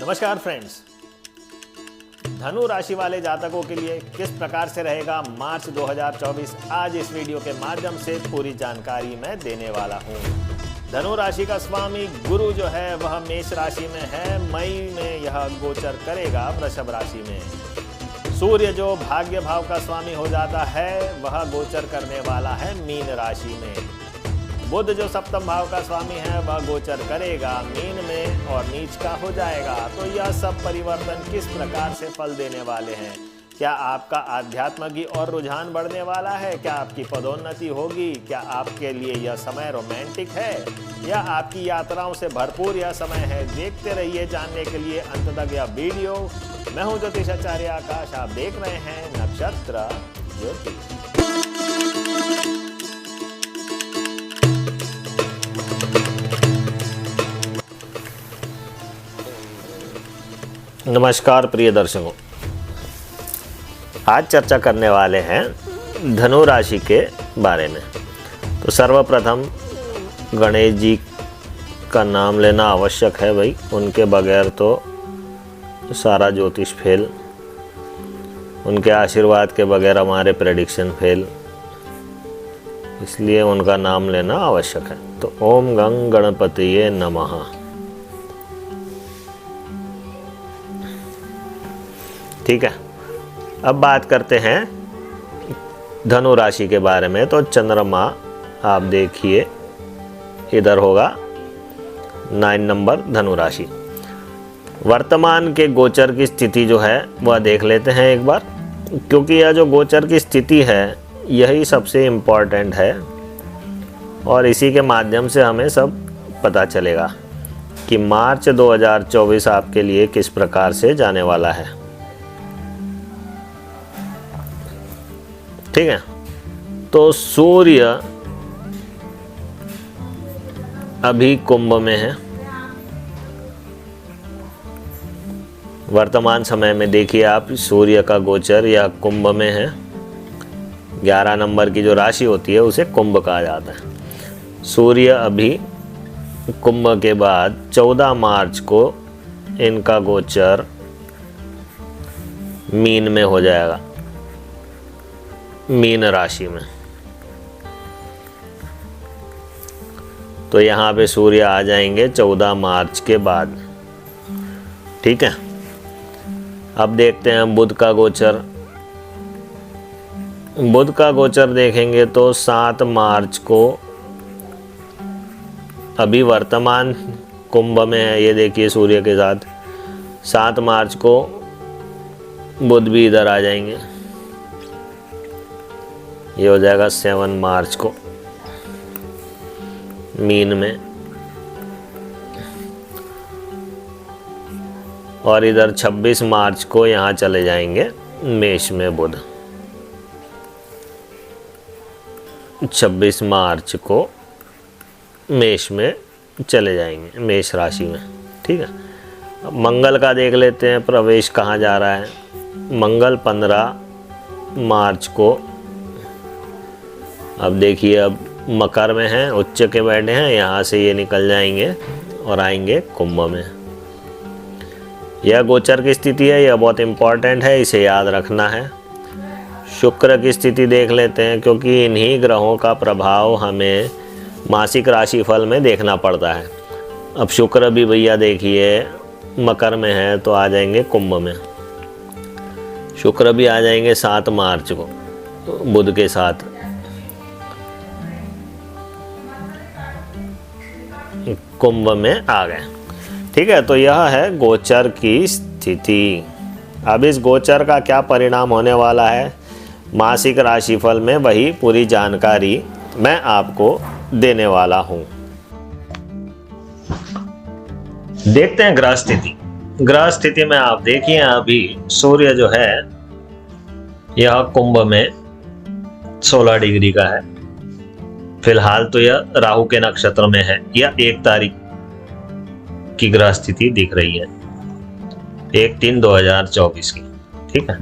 नमस्कार फ्रेंड्स, धनु राशि वाले जातकों के लिए किस प्रकार से रहेगा मार्च 2024, आज इस वीडियो के माध्यम से पूरी जानकारी मैं देने वाला हूं। धनु राशि का स्वामी गुरु जो है वह मेष राशि में है। मई में यह गोचर करेगा वृषभ राशि में। सूर्य जो भाग्य भाव का स्वामी हो जाता है वह गोचर करने वाला है मीन राशि में। बुध जो सप्तम भाव का स्वामी है वह गोचर करेगा मीन में और नीच का हो जाएगा। तो यह सब परिवर्तन किस प्रकार से फल देने वाले हैं? क्या आपका आध्यात्म की और रुझान बढ़ने वाला है? क्या आपकी पदोन्नति होगी? क्या आपके लिए यह समय रोमांटिक है या आपकी यात्राओं से भरपूर यह समय है? देखते रहिए जानने के लिए अंत तक यह वीडियो। मैं हूं ज्योतिषाचार्य आकाश, आप देख रहे हैं नक्षत्र ज्योतिष। नमस्कार प्रिय दर्शकों, आज चर्चा करने वाले हैं धनु राशि के बारे में। तो सर्वप्रथम गणेश जी का नाम लेना आवश्यक है भाई, उनके बगैर तो सारा ज्योतिष फेल, उनके आशीर्वाद के बगैर हमारे प्रेडिक्शन फेल, इसलिए उनका नाम लेना आवश्यक है। तो ओम गंग गणपतिये नमः। ठीक है, अब बात करते हैं धनु राशि के बारे में। तो चंद्रमा आप देखिए इधर होगा 9 नंबर धनु राशि। वर्तमान के गोचर की स्थिति जो है वह देख लेते हैं एक बार, क्योंकि यह जो गोचर की स्थिति है यही सबसे इम्पोर्टेंट है और इसी के माध्यम से हमें सब पता चलेगा कि मार्च 2024 आपके लिए किस प्रकार से जाने वाला है। ठीक है, तो सूर्य अभी कुंभ में है। वर्तमान समय में देखिए आप, सूर्य का गोचर या कुंभ में है। 11 नंबर की जो राशि होती है उसे कुंभ कहा जाता है। सूर्य अभी कुंभ के बाद 14 मार्च को इनका गोचर मीन में हो जाएगा, मीन राशि में। तो यहाँ पे सूर्य आ जाएंगे 14 मार्च के बाद। ठीक है, अब देखते हैं बुध का गोचर। बुध का गोचर देखेंगे तो 7 मार्च को, अभी वर्तमान कुंभ में है, ये देखिए सूर्य के साथ 7 मार्च को बुध भी इधर आ जाएंगे। ये हो जाएगा 7 मार्च को मीन में, और इधर 26 मार्च को यहाँ चले जाएंगे मेष में बुध। 26 मार्च को मेष में चले जाएंगे, मेष राशि में। ठीक है, अब मंगल का देख लेते हैं प्रवेश कहाँ जा रहा है। मंगल 15 मार्च को, अब देखिए अब मकर में हैं, उच्च के बैठे हैं, यहाँ से ये निकल जाएंगे और आएंगे कुंभ में। यह गोचर की स्थिति है, यह बहुत इम्पॉर्टेंट है, इसे याद रखना है। शुक्र की स्थिति देख लेते हैं, क्योंकि इन्हीं ग्रहों का प्रभाव हमें मासिक राशिफल में देखना पड़ता है। अब शुक्र भी भैया देखिए मकर में है तो आ जाएंगे कुंभ में। शुक्र भी आ जाएंगे 7 मार्च को बुध के साथ। कुंभ में आ गए। ठीक है, तो यह है गोचर की स्थिति। अब इस गोचर का क्या परिणाम होने वाला है मासिक राशिफल में, वही पूरी जानकारी मैं आपको देने वाला हूं। देखते हैं ग्रह स्थिति। ग्रह स्थिति में आप देखिए अभी सूर्य जो है यह कुंभ में 16 डिग्री का है। फिलहाल तो यह राहु के नक्षत्र में है। यह 1 तारीख की ग्रह स्थिति दिख रही है, 1/3/2024 की। ठीक है,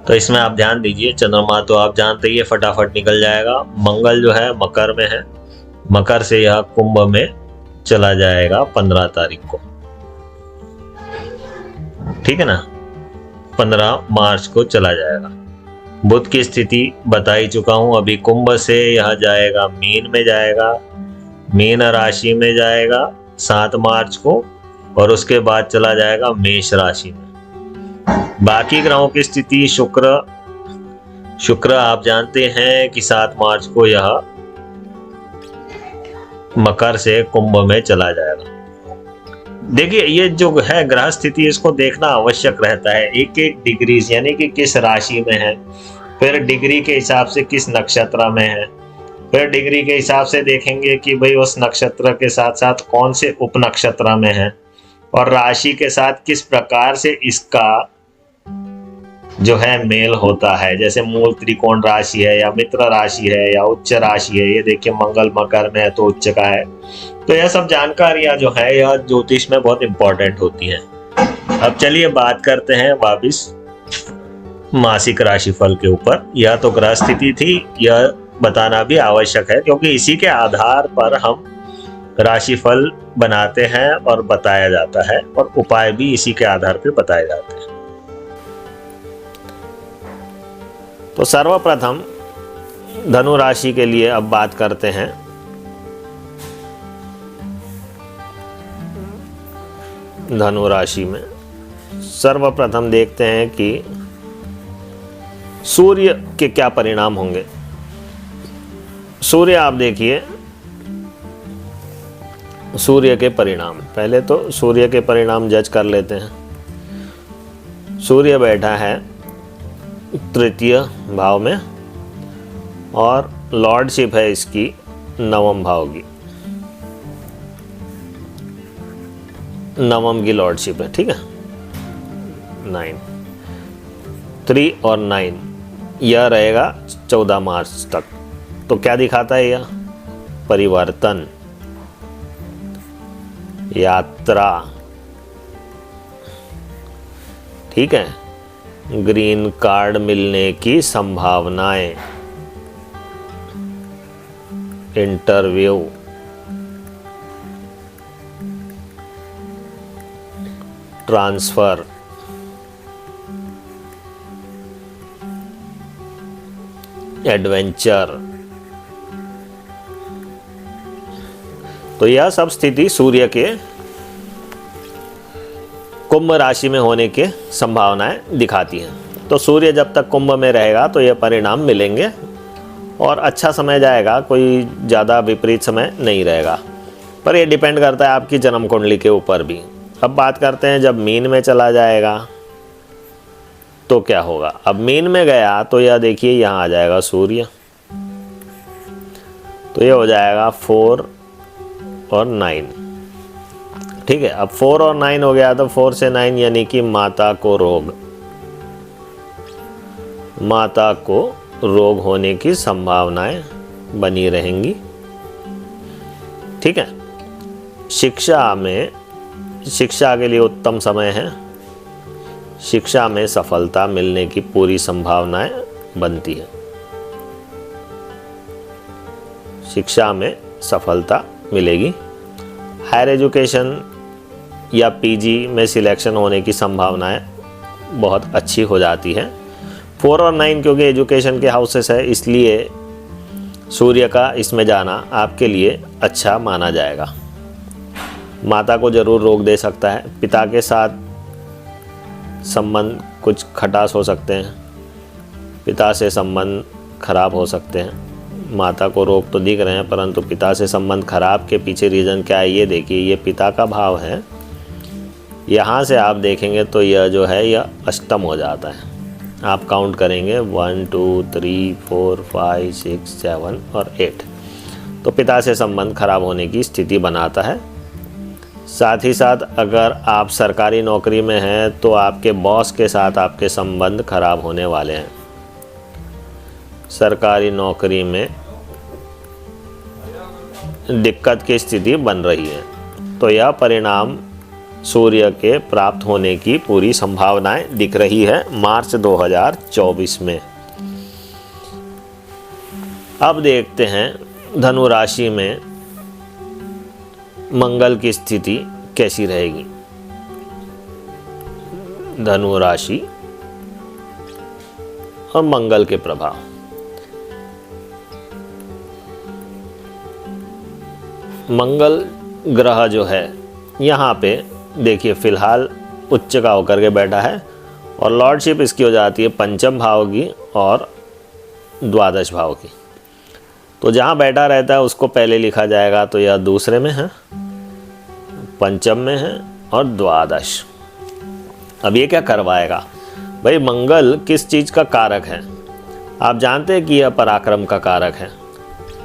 तो इसमें आप ध्यान दीजिए। चंद्रमा तो आप जानते ही है फटाफट निकल जाएगा। मंगल जो है मकर में है, मकर से यह कुंभ में चला जाएगा 15 तारीख को। ठीक है ना, 15 मार्च को चला जाएगा। बुध की स्थिति बता ही चुका हूं। अभी कुंभ से यह जाएगा मीन में जाएगा, मीन राशि में जाएगा 7 मार्च को, और उसके बाद चला जाएगा मेष राशि में। बाकी ग्रहों की स्थिति, शुक्र आप जानते हैं कि 7 मार्च को यह मकर से कुंभ में चला जाएगा। देखिए, ये जो है ग्रह स्थिति, इसको देखना आवश्यक रहता है, एक एक डिग्री, यानी कि किस राशि में है, फिर डिग्री के हिसाब से किस नक्षत्र में है, फिर डिग्री के हिसाब से देखेंगे कि भाई उस नक्षत्र के साथ साथ कौन से उप नक्षत्र में है, और राशि के साथ किस प्रकार से इसका जो है मेल होता है। जैसे मूल त्रिकोण राशि है, या मित्र राशि है, या उच्च राशि है। ये देखिए, मंगल मकर में है तो उच्च का है। तो यह सब जानकारियां जो है यह ज्योतिष में बहुत इंपॉर्टेंट होती हैं। अब चलिए बात करते हैं वापिस मासिक राशिफल के ऊपर। यह तो ग्रह स्थिति थी, यह बताना भी आवश्यक है, क्योंकि इसी के आधार पर हम राशिफल बनाते हैं और बताया जाता है, और उपाय भी इसी के आधार पर बताए जाते हैं। तो सर्वप्रथम धनु राशि के लिए अब बात करते हैं। धनु राशि में सर्वप्रथम देखते हैं कि सूर्य के क्या परिणाम होंगे। सूर्य, आप देखिए सूर्य के परिणाम, पहले तो सूर्य के परिणाम जज कर लेते हैं। सूर्य बैठा है तृतीय भाव में, और लॉर्डशिप है इसकी 9वें भाव की, 9वें की लॉर्डशिप है, ठीक है। 9, 3 और 9 यह रहेगा 14 मार्च तक। तो क्या दिखाता है यह? परिवर्तन, यात्रा, ठीक है, ग्रीन कार्ड मिलने की संभावनाएं, इंटरव्यू, ट्रांसफर, एडवेंचर। तो यह सब स्थिति सूर्य के कुंभ राशि में होने के संभावनाएं दिखाती हैं। तो सूर्य जब तक कुंभ में रहेगा तो यह परिणाम मिलेंगे, और अच्छा समय जाएगा, कोई ज़्यादा विपरीत समय नहीं रहेगा। पर यह डिपेंड करता है आपकी जन्म कुंडली के ऊपर भी। अब बात करते हैं, जब मीन में चला जाएगा तो क्या होगा। अब मीन में गया तो यह देखिए यहाँ आ जाएगा सूर्य, तो यह हो जाएगा 4 और 9, ठीक है। अब 4 और 9 हो गया, तो 4 से 9 यानी कि माता को रोग होने की संभावनाएं बनी रहेंगी, ठीक है। शिक्षा के लिए उत्तम समय है। शिक्षा में सफलता मिलने की पूरी संभावनाएं बनती है। शिक्षा में सफलता मिलेगी। हायर एजुकेशन या पीजी में सिलेक्शन होने की संभावनाएं बहुत अच्छी हो जाती है। 4 और 9 क्योंकि एजुकेशन के हाउसेस है, इसलिए सूर्य का इसमें जाना आपके लिए अच्छा माना जाएगा। माता को जरूर रोग दे सकता है। पिता के साथ संबंध कुछ खटास हो सकते हैं, पिता से संबंध खराब हो सकते हैं। माता को रोग तो दिख रहे हैं, परंतु पिता से संबंध खराब के पीछे रीज़न क्या है ये देखिए। ये पिता का भाव है, यहाँ से आप देखेंगे तो यह जो है यह अष्टम हो जाता है। आप काउंट करेंगे 1 2 3 4 5 6 7 और 8, तो पिता से संबंध खराब होने की स्थिति बनाता है। साथ ही साथ अगर आप सरकारी नौकरी में हैं तो आपके बॉस के साथ आपके संबंध खराब होने वाले हैं। सरकारी नौकरी में दिक्कत की स्थिति बन रही है, तो यह परिणाम सूर्य के प्राप्त होने की पूरी संभावनाएं दिख रही है मार्च 2024 में। अब देखते हैं धनु राशि में मंगल की स्थिति कैसी रहेगी। धनु राशि और मंगल के प्रभाव। मंगल ग्रह जो है यहाँ पे देखिए फिलहाल उच्च का होकर के बैठा है और लॉर्डशिप इसकी हो जाती है पंचम भाव की और द्वादश भाव की। तो जहाँ बैठा रहता है उसको पहले लिखा जाएगा, तो यह दूसरे में है, पंचम में है और द्वादश। अब ये क्या करवाएगा भाई, मंगल किस चीज़ का कारक है? आप जानते हैं कि यह पराक्रम का कारक है।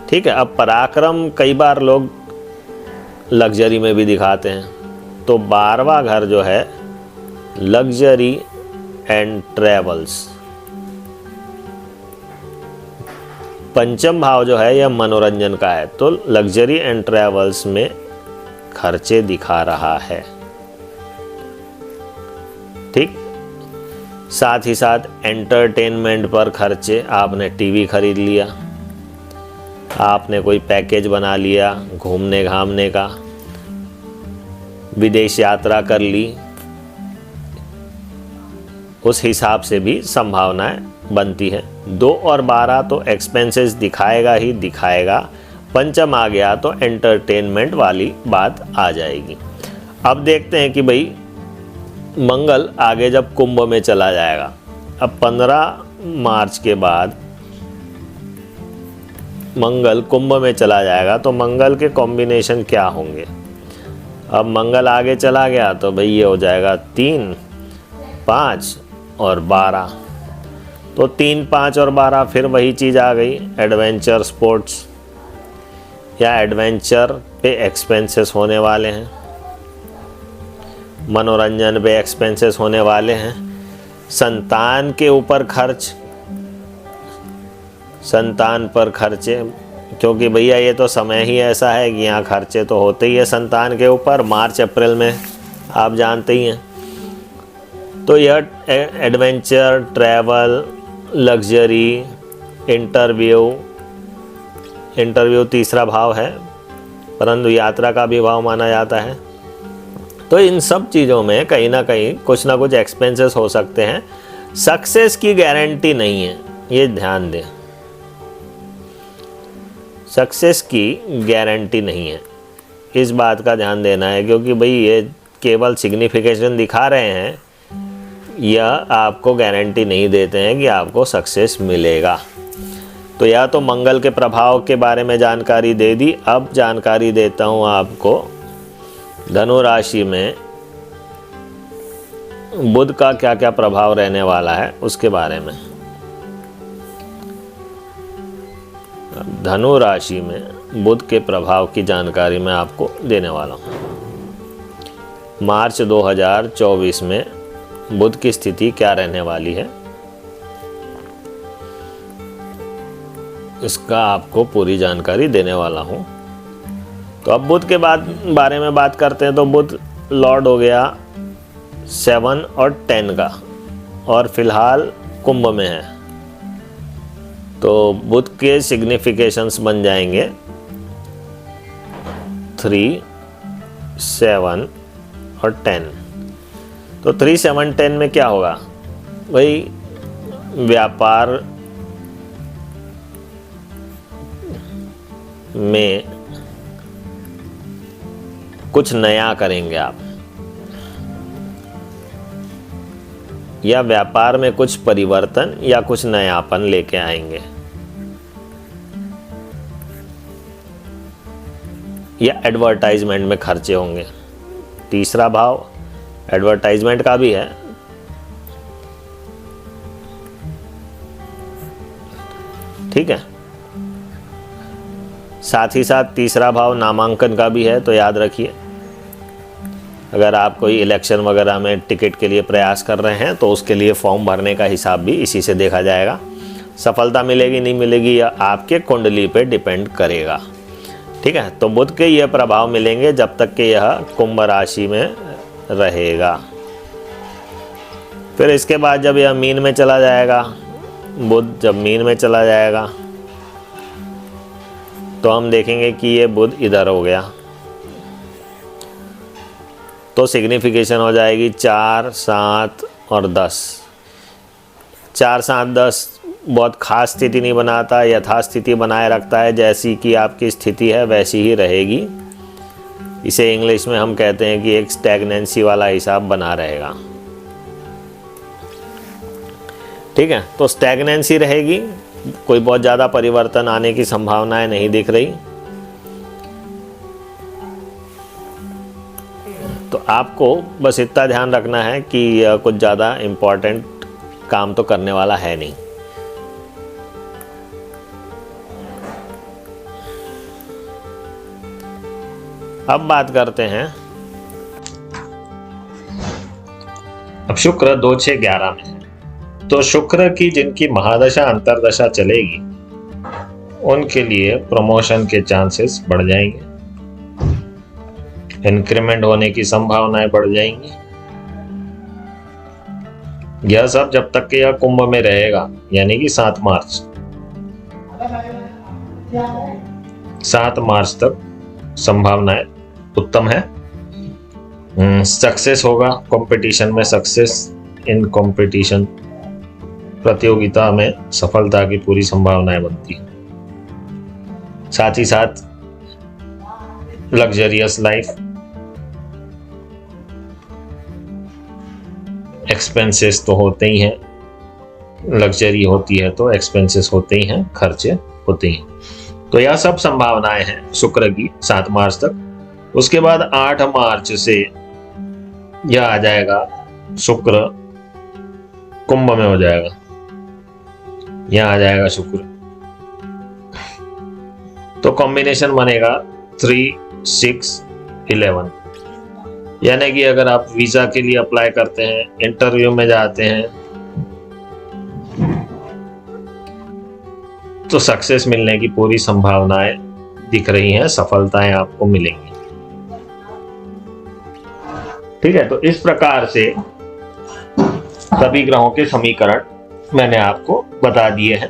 ठीक है, अब पराक्रम कई बार लोग लग्जरी में भी दिखाते हैं, तो 12वां घर जो है लग्जरी एंड ट्रेवल्स, पंचम भाव जो है यह मनोरंजन का है, तो लग्जरी एंड ट्रेवल्स में खर्चे दिखा रहा है। ठीक, साथ ही साथ एंटरटेनमेंट पर खर्चे, आपने टीवी खरीद लिया, आपने कोई पैकेज बना लिया घूमने घामने का, विदेश यात्रा कर ली, उस हिसाब से भी संभावनाएं बनती है। 2 और 12 तो एक्सपेंसेस दिखाएगा ही दिखाएगा, पंचम आ गया तो एंटरटेनमेंट वाली बात आ जाएगी। अब देखते हैं कि भाई मंगल आगे जब कुंभ में चला जाएगा, अब 15 मार्च के बाद मंगल कुंभ में चला जाएगा, तो मंगल के कॉम्बिनेशन क्या होंगे? अब मंगल आगे चला गया तो भाई ये हो जाएगा 3, 5 और 12, तो 3, 5 और 12 फिर वही चीज़ आ गई, एडवेंचर स्पोर्ट्स या एडवेंचर पे एक्सपेंसेस होने वाले हैं, मनोरंजन पे एक्सपेंसेस होने वाले हैं, संतान के ऊपर खर्च, संतान पर खर्चे, क्योंकि भैया ये तो समय ही ऐसा है कि यहाँ खर्चे तो होते ही है संतान के ऊपर, मार्च अप्रैल में आप जानते ही हैं। तो यह एडवेंचर, ट्रैवल, लग्जरी, इंटरव्यू तीसरा भाव है, परंतु यात्रा का भी भाव माना जाता है। तो इन सब चीज़ों में कहीं ना कहीं कुछ ना कुछ एक्सपेंसेस हो सकते हैं। सक्सेस की गारंटी नहीं है, ये ध्यान दें, सक्सेस की गारंटी नहीं है, इस बात का ध्यान देना है, क्योंकि भाई ये केवल सिग्निफिकेशन दिखा रहे हैं, यह आपको गारंटी नहीं देते हैं कि आपको सक्सेस मिलेगा। तो या तो मंगल के प्रभाव के बारे में जानकारी दे दी, अब जानकारी देता हूँ आपको धनु राशि में बुध का क्या क्या प्रभाव रहने वाला है उसके बारे में। धनु राशि में बुध के प्रभाव की जानकारी मैं आपको देने वाला हूँ। मार्च 2024 में बुध की स्थिति क्या रहने वाली है, इसका आपको पूरी जानकारी देने वाला हूँ। तो अब बुध के बारे में बात करते हैं। तो बुध लॉर्ड हो गया 7 और 10 का और फिलहाल कुंभ में है, तो बुध के सिग्निफिकेशंस बन जाएंगे 3, 7 और 10। तो 3, 7, 10 में क्या होगा भाई, व्यापार में कुछ नया करेंगे आप, या व्यापार में कुछ परिवर्तन या कुछ नयापन लेके आएंगे, या एडवर्टाइजमेंट में खर्चे होंगे। तीसरा भाव एडवर्टाइजमेंट का भी है, ठीक है। साथ ही साथ तीसरा भाव नामांकन का भी है, तो याद रखिए अगर आप कोई इलेक्शन वगैरह में टिकट के लिए प्रयास कर रहे हैं तो उसके लिए फॉर्म भरने का हिसाब भी इसी से देखा जाएगा। सफलता मिलेगी नहीं मिलेगी यह आपके कुंडली पे डिपेंड करेगा, ठीक है। तो बुध के यह प्रभाव मिलेंगे जब तक कि यह कुंभ राशि में रहेगा। फिर इसके बाद जब यह मीन में चला जाएगा, बुध जब मीन में चला जाएगा तो हम देखेंगे कि ये बुध इधर हो गया, तो सिग्निफिकेशन हो जाएगी 4, 7 और 10। 4 7 10 बहुत खास स्थिति नहीं बनाता, यथास्थिति बनाए रखता है। जैसी कि आपकी स्थिति है वैसी ही रहेगी। इसे इंग्लिश में हम कहते हैं कि एक स्टैग्नेंसी वाला हिसाब बना रहेगा। ठीक है, तो स्टैग्नेंसी रहेगी, कोई बहुत ज़्यादा परिवर्तन आने की संभावनाएं नहीं दिख रही। तो आपको बस इतना ध्यान रखना है कि कुछ ज़्यादा इम्पोर्टेंट काम तो करने वाला है नहीं। अब बात करते हैं, अब शुक्र 2 6 11 में है, तो शुक्र की जिनकी महादशा अंतरदशा चलेगी उनके लिए प्रमोशन के चांसेस बढ़ जाएंगे, इंक्रीमेंट होने की संभावनाएं बढ़ जाएंगी। यह सब जब तक कि यह कुंभ में रहेगा, यानी कि 7 मार्च तक संभावनाएं उत्तम है। सक्सेस होगा कंपटीशन में, सक्सेस इन कंपटीशन, प्रतियोगिता में सफलता की पूरी संभावनाएं बनती है। साथ ही साथ लग्जरियस लाइफ, एक्सपेंसेस तो होते ही हैं, लग्जरी होती है तो एक्सपेंसेस होते ही हैं, खर्चे होते ही हैं। तो यह सब संभावनाएं हैं शुक्र की 7 मार्च तक। उसके बाद 8 मार्च से यह आ जाएगा, शुक्र कुंभ में हो जाएगा, यह आ जाएगा शुक्र। तो कॉम्बिनेशन बनेगा 3 6 11, यानी कि अगर आप वीजा के लिए अप्लाई करते हैं, इंटरव्यू में जाते हैं, तो सक्सेस मिलने की पूरी संभावनाएं दिख रही हैं, सफलताएं आपको मिलेंगी। ठीक है, तो इस प्रकार से सभी ग्रहों के समीकरण मैंने आपको बता दिए हैं।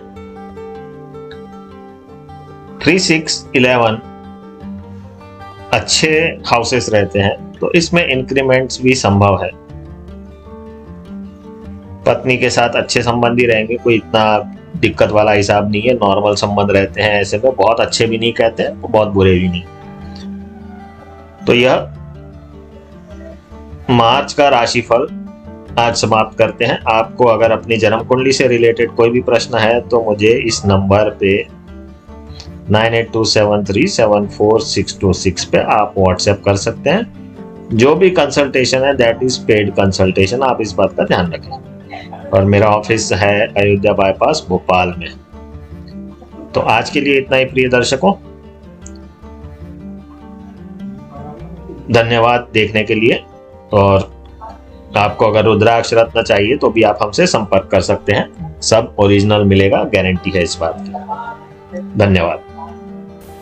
3 6 11 अच्छे हाउसेस रहते हैं, तो इसमें इंक्रीमेंट्स भी संभव है। पत्नी के साथ अच्छे संबंधी रहेंगे, कोई इतना दिक्कत वाला हिसाब नहीं है, नॉर्मल संबंध रहते हैं। ऐसे में बहुत अच्छे भी नहीं कहते हैं, बहुत बुरे भी नहीं। तो यह मार्च का राशिफल आज समाप्त करते हैं। आपको अगर अपनी जन्म कुंडली से रिलेटेड कोई भी प्रश्न है तो मुझे इस नंबर पे 9827374626 पे आप व्हाट्सएप कर सकते हैं। जो भी कंसल्टेशन है दैट इज पेड कंसल्टेशन, आप इस बात का ध्यान रखें। और मेरा ऑफिस है अयोध्या बाईपास भोपाल में। तो आज के लिए इतना ही प्रिय दर्शकों, धन्यवाद देखने के लिए। और आपको अगर रुद्राक्ष रत्न चाहिए तो भी आप हमसे संपर्क कर सकते हैं, सब ओरिजिनल मिलेगा, गारंटी है इस बात की। धन्यवाद।